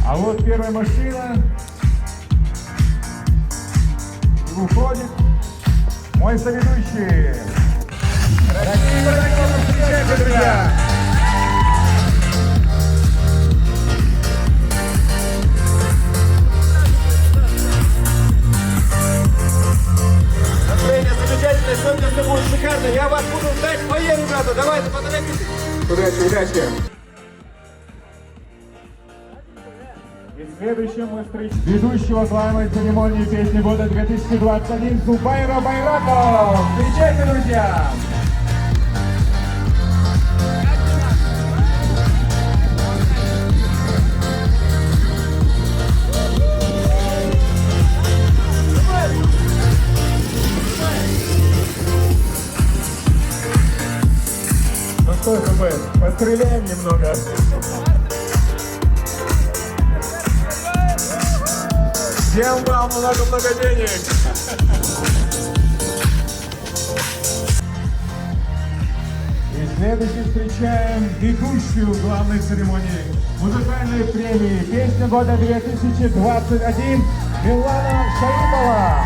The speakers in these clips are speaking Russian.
А вот первая машина. И выходит мой соведущий. Встречайте, друзья! Настроение замечательное, сегодня все будет шикарно. Я вас буду ждать в фойе, ребята. Давайте, поторопитесь. Удачи, удачи! И следующим мы встречаем ведущего главной церемонии песни года 2021 Зубайра Байраков. Встречайте, друзья! Ну что, Зубайр, постреляем немного. Всем вам много-много денег! И следующий встречаем ведущую главной церемонии музыкальной премии «Песня года 2021» Милана Шаипова.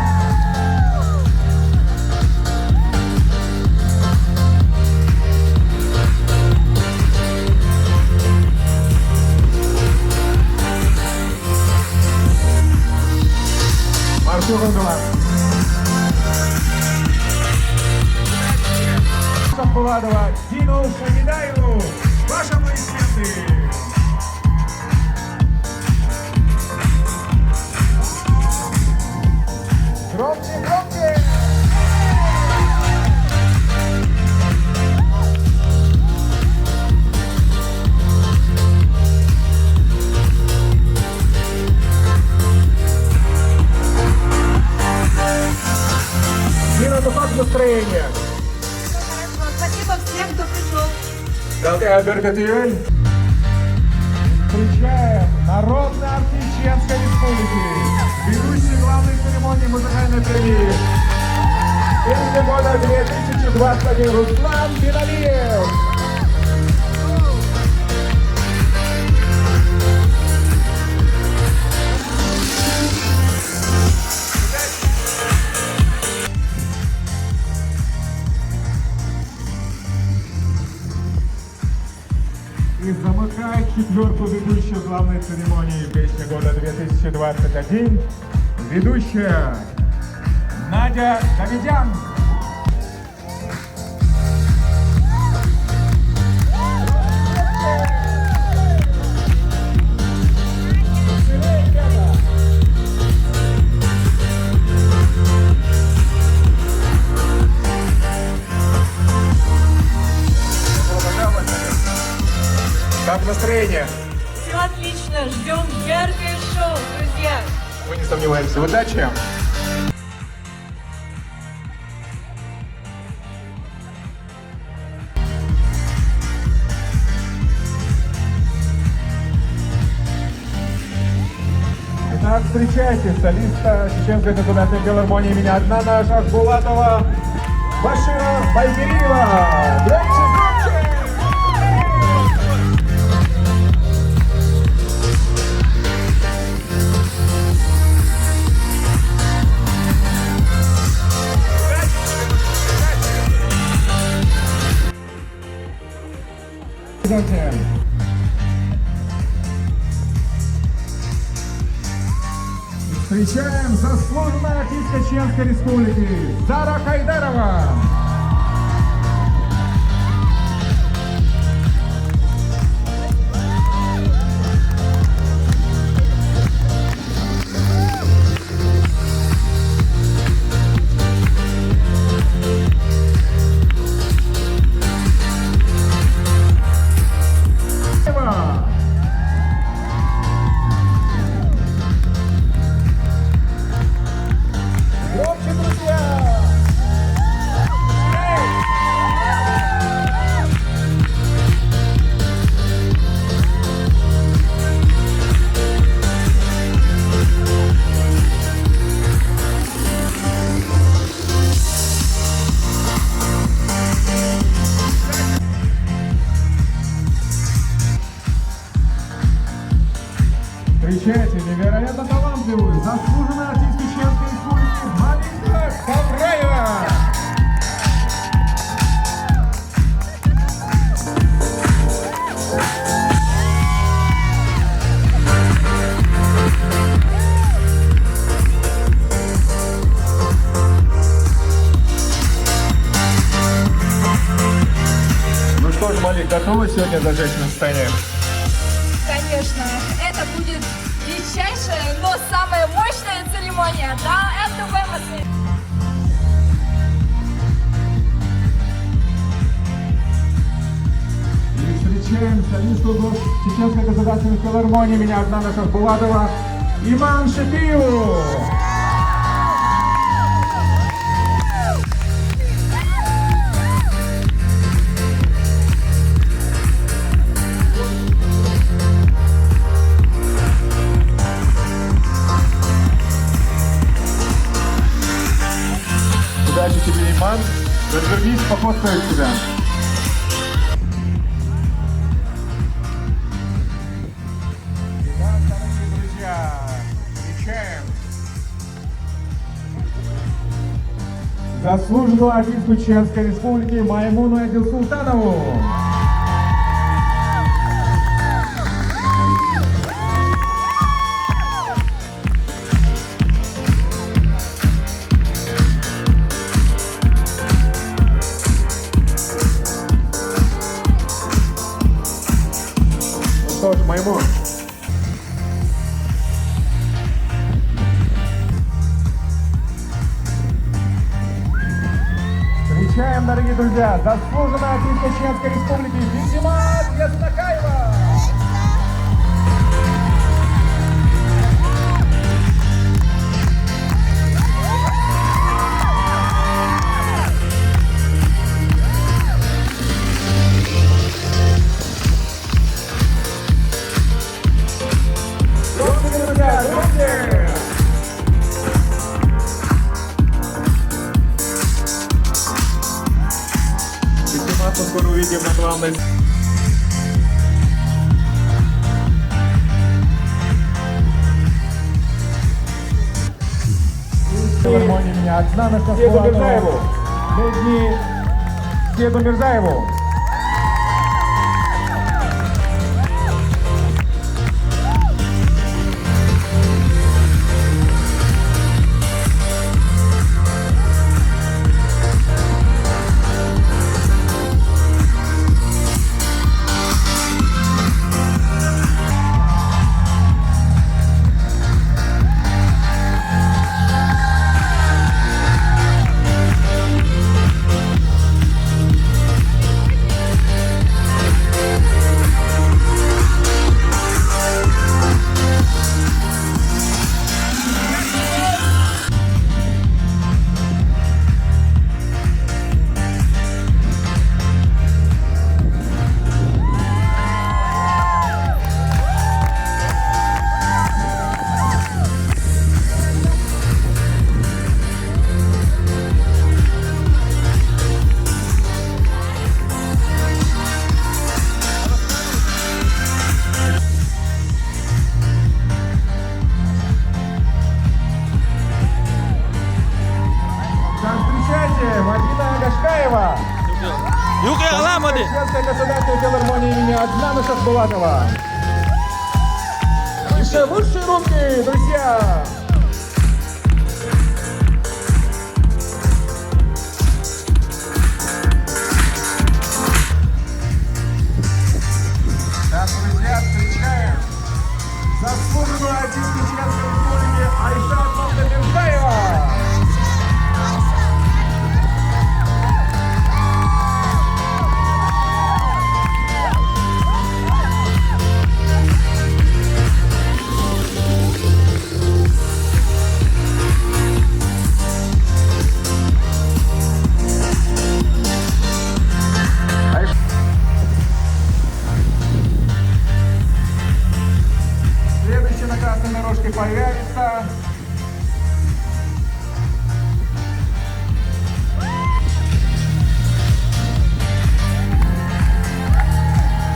Артур Андулан. Шамбуладова Дину Шамидаеву. Ваши аплодисменты. Громче, громче. Дина, ну как настроение? Спасибо всем, кто пришел. Далее Бергатиэль. Встречаем народный артист Чеченской Республики, ведущий главной церемонии музыкальной премии «Песня года 2021» Руслан Биналиев. И замыкает четверку ведущую главной церемонии «Песня года 2021» ведущая Надя Давидян. Как настроение? Все отлично, ждем яркое шоу, друзья. Мы не сомневаемся. Удачи! Итак, встречайте солиста Чеченской национальной филармонии имени Аднана Шахбулатова Башира Байбериева. Громче, громче! Встречаем заслуженная артистка Чеченской Республики Зара Кайдарова. Громче, друзья! Встречайте невероятно талантливую, заслуженную артистку Чеченской Республики Малика Кавраева! Ну что ж, Малик, готова сегодня зажечь на сцене? Конечно, это будет величайшая, но самая мощная церемония, да, это вымыслы. И встречаем солисту Чеченской государственной филармонии имени Аднана Шахбулатова Иман Шапиеву. Удачи тебе, Иман. Развернись, пофоткаю тебя. Итак, дорогие друзья, встречаем заслуженную артистку Чеченской Республики Маймуну Эдилсултанову. Что ж, Маймун. Встречаем, дорогие друзья, заслуженная артистка Чеченской Республики Визимат Яснакаева. Добрые друзья, друзья! Визимат мы скоро увидим на главной сцене. Филармонии имени Аднана Шахбулатова. Леди Седу Мирзаеву. Встречайте, Мадина Агашкаева. Чеченской государственной филармонии имени Аднана Шахбулатова. Еще лучшие руки, друзья! Так, друзья, встречаем заслуженную артистку Чеченской Республики Айшат Мамдамирзаева. Следующий на красной дорожке появится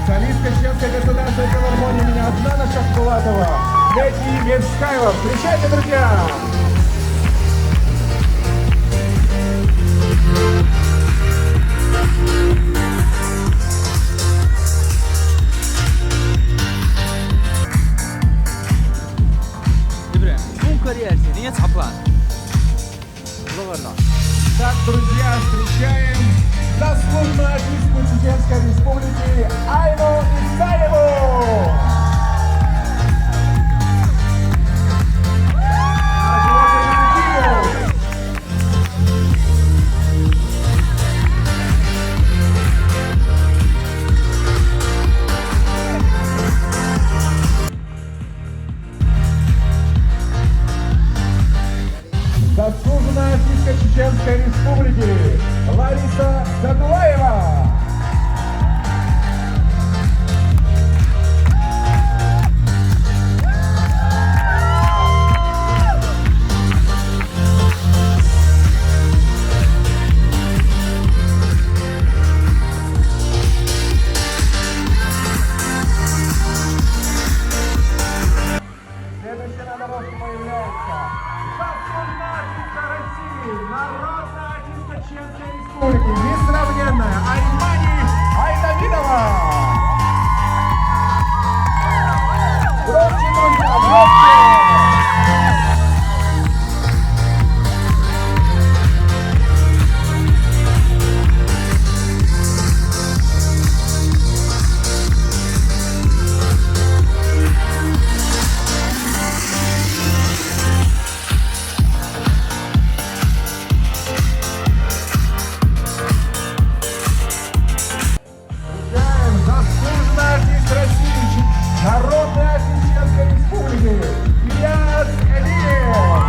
солистка Чеченской государственной филармонии имени Аднана Шахбулатова. Дмитрий Мецкайлов. Встречайте, друзья! Добре, сумка режется, не цапла. Так, друзья, встречаем заслуженную артистку Чеченской Республики Айну Исаеву! Заслуженная артистка Чеченской Республики Лариса Задулаева. Следующая на дорожке появляется заслуженная артистка России, народная артистка Чеченской Республики, несравненная Аймани Айдамидова. Громче, друзья, громче! Заслуженный артист России, народный артист Чеченской Республики, Ильяс Элиев.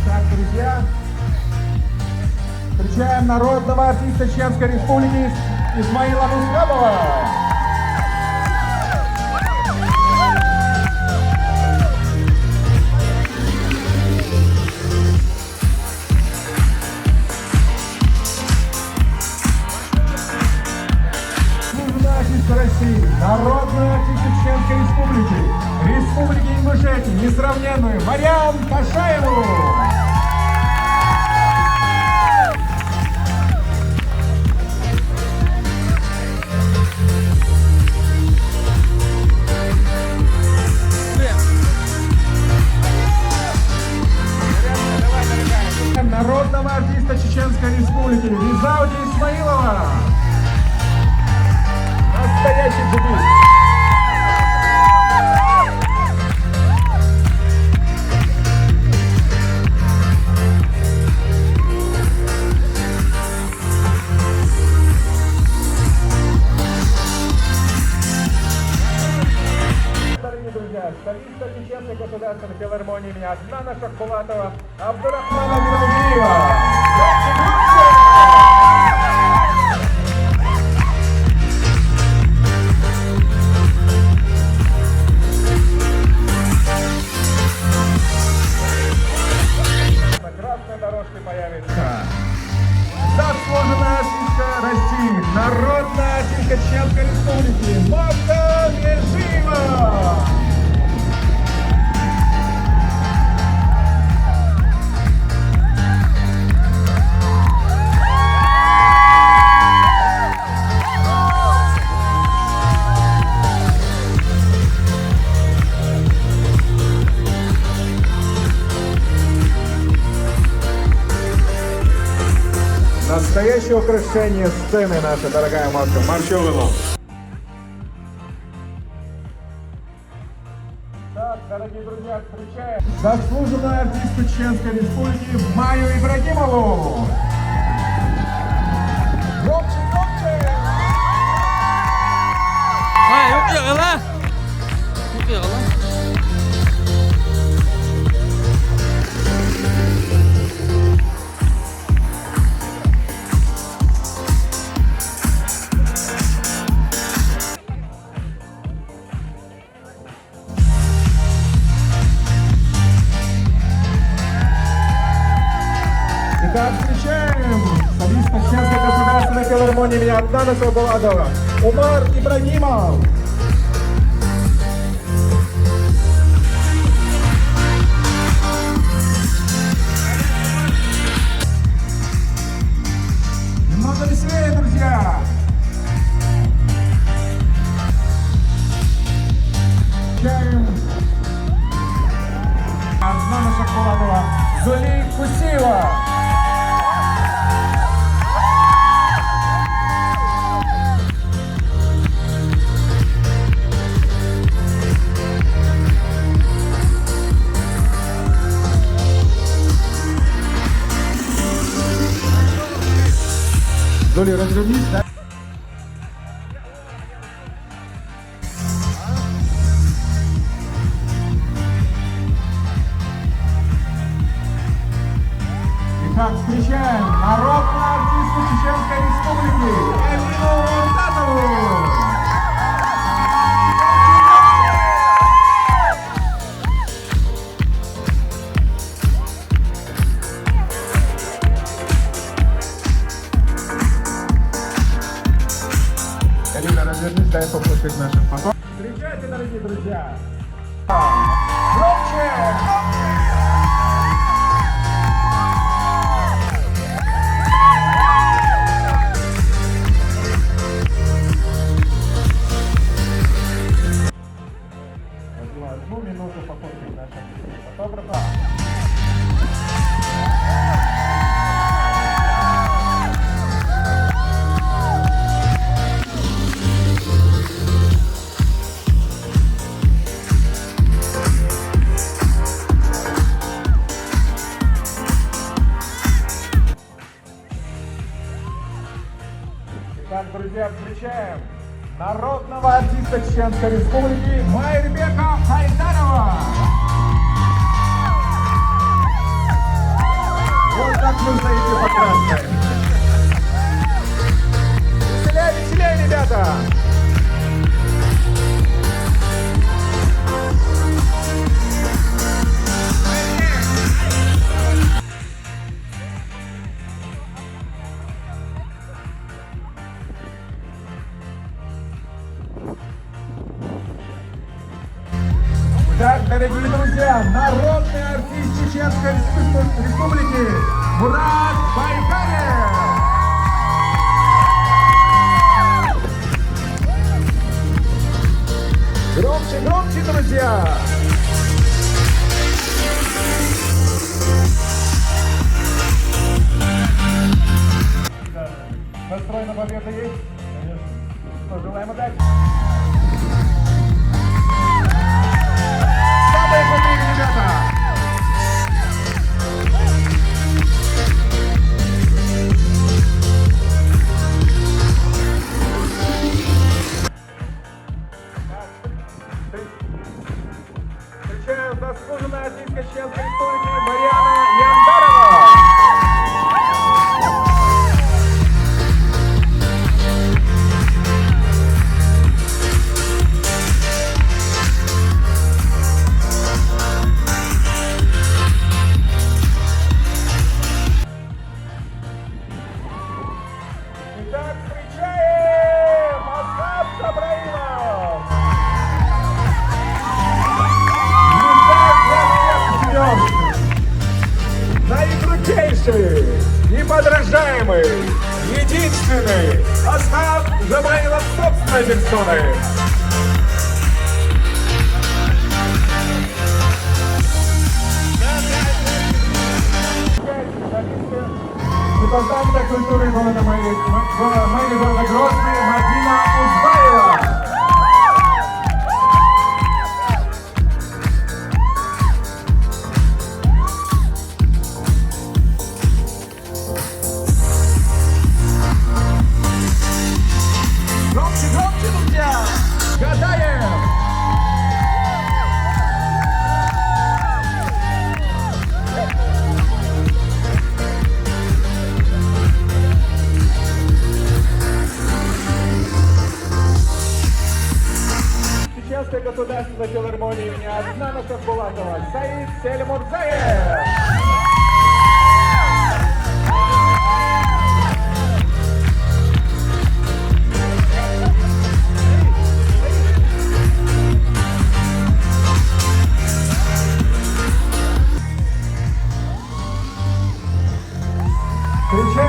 Так, друзья, встречаем народного артиста Чеченской Республики Исмаила Мускабова. Заслуженная артистка России, народная артистка Чеченской Республики, Республики Ингушетия, несравненную Мариам Кашаеву. Народного артиста Чеченской Республики Ризауди Исмаилова. Настоящий джигит. Дорогие друзья, столица Чеченской государственной филармонии имени Аднана Шахбулатова Абдурахмана Миралдиева. На красной дорожке появится заслуженная артистка России, народная артистка Чеченской Республики Мавка Межиева. Настоящее украшение сцены, наша дорогая Машка Марчевина. Так, дорогие друзья, встречаем заслуженную артистку Чеченской Республики Майю Ибрагимову. Громче, громче! 여기 가라. 여기 가라. Итак, встречаем солиста Чеченской государственной филармонии имени Аднана Сабуладова Умар Ибрагимов. Немного веселее, друзья! Встречаем Аднана Сабуладова Зули Кусиева. Зули, развернись, да? Итак, встречаем народную артистку Чеченской Республики Эмину Муртатову. Элина, развернись, дай похлопать нашим фото. Встречайте, дорогие друзья! Громче! Одну минуту пофоткать нашего фотографа. Итак, друзья, встречаем народного артиста Чеченской Республики Майрбека Хайдарова. Вот так вы стоите по красной. Веселее, веселее, ребята! Итак, дорогие друзья, народный артист Чеченской Республики Мурат Байкарев. Громче, громче, друзья! Настрой на победу есть? Конечно. Пожелаем удачи! Самые крутые ребята! Встречаю заслуженная артистка Чеченской Республики Марьяна Яндарова. Итак, встречаем Асхаб Сабраилов! Наикрутейший, неподражаемый, единственный Асхаб Сабраилов собственной персоной. Департамента культуры города города Грозный Мадина Узбаева. Громче, громче, друзья! Гадаем! Чеченской государственной филармонии имени Аднана Сабуладова Саид Сельмурзаев.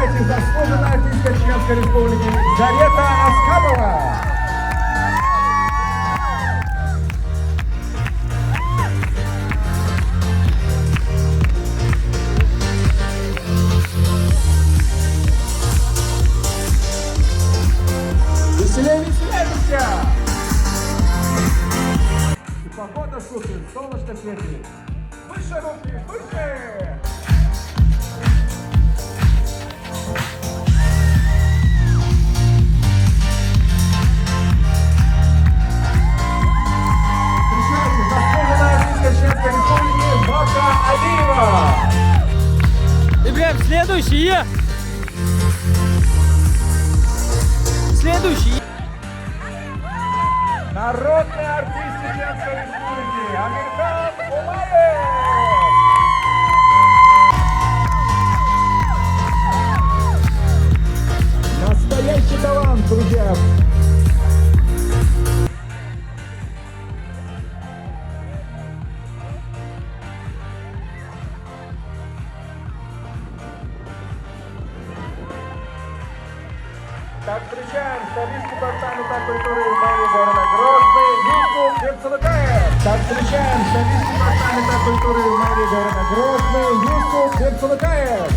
Встречайте, заслуженная артистка Чеченской Республики Зарета Аскабова. Веселее, веселее, друзья! И погода супер, солнышко светит. Выше руки, выше! Встречайте, заслуженная артистка Чеченской Республики Бака Алиева! И прям следующий. Следующий. Народный артист Чеченской Республики Амирхан Умаев! Настоящий талант, друзья! Так, встречаем солист департамента культуры и мэрии города Грозный Юсуф Берцалыкаев. Так, встречаем солист департамента культуры и мэрии города Грозный Юсуф Берцалыкаев.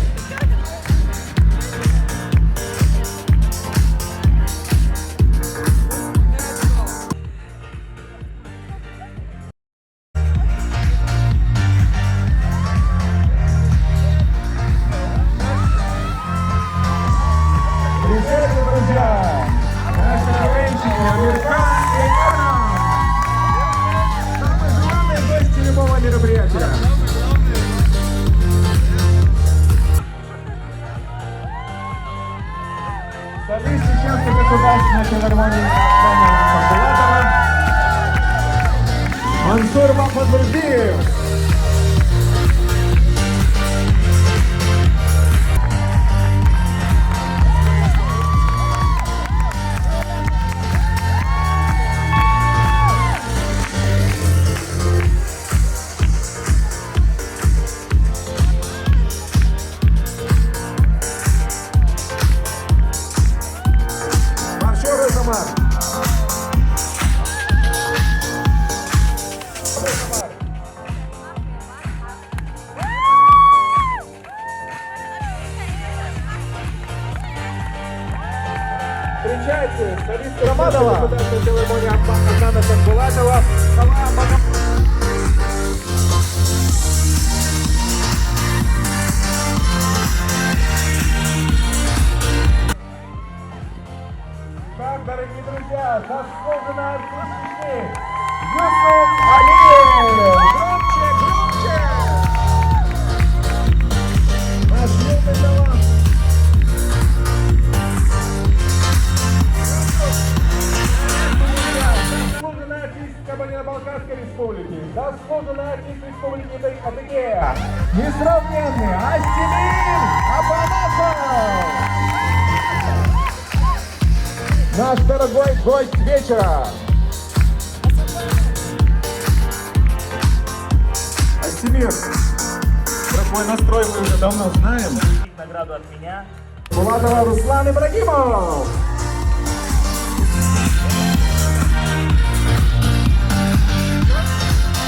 Встречайте, друзья, наши женщины Амирхан и Анна. Самые желанные гости любого мероприятия. Солист Чеченской государственной филармонии Ахмана Хамбулатова Мансур Махмадбурдиев. Маршевый Самар. Встречайте, солист Романова. Депутатской филармонии Ахмана Хамбулатова. Так, дорогие друзья, заслуженный артист Чечни Юсуф Алиев! Громче, громче! Наш юный талант! Заслуженный артист Кабардино-Балкарской республики, заслуженный артист республики Адыгея, несравненный Астемир Апанасов! Наш дорогой гость вечера. Астемир, про твой настрой мы уже давно знаем. Награду от меня. Булатова Руслан Ибрагимов.